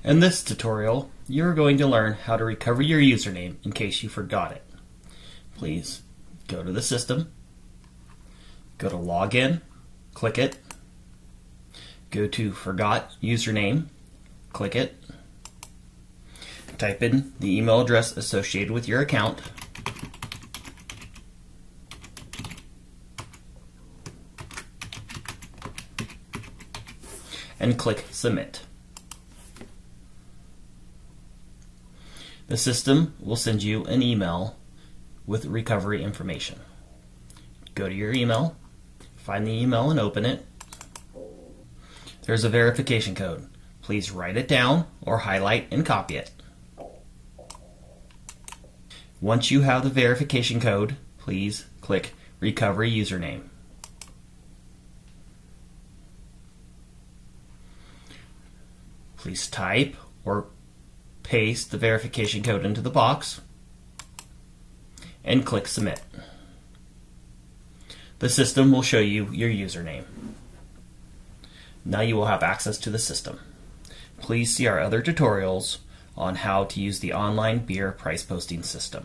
In this tutorial, you're going to learn how to recover your username in case you forgot it. Please go to the system, go to Login, click it, go to Forgot Username, click it, type in the email address associated with your account, and click Submit. The system will send you an email with recovery information. Go to your email, find the email and open it. There's a verification code. Please write it down or highlight and copy it. Once you have the verification code, please click Recovery Username. Please type or paste the verification code into the box and click Submit. The system will show you your username. Now you will have access to the system. Please see our other tutorials on how to use the online beer price posting system.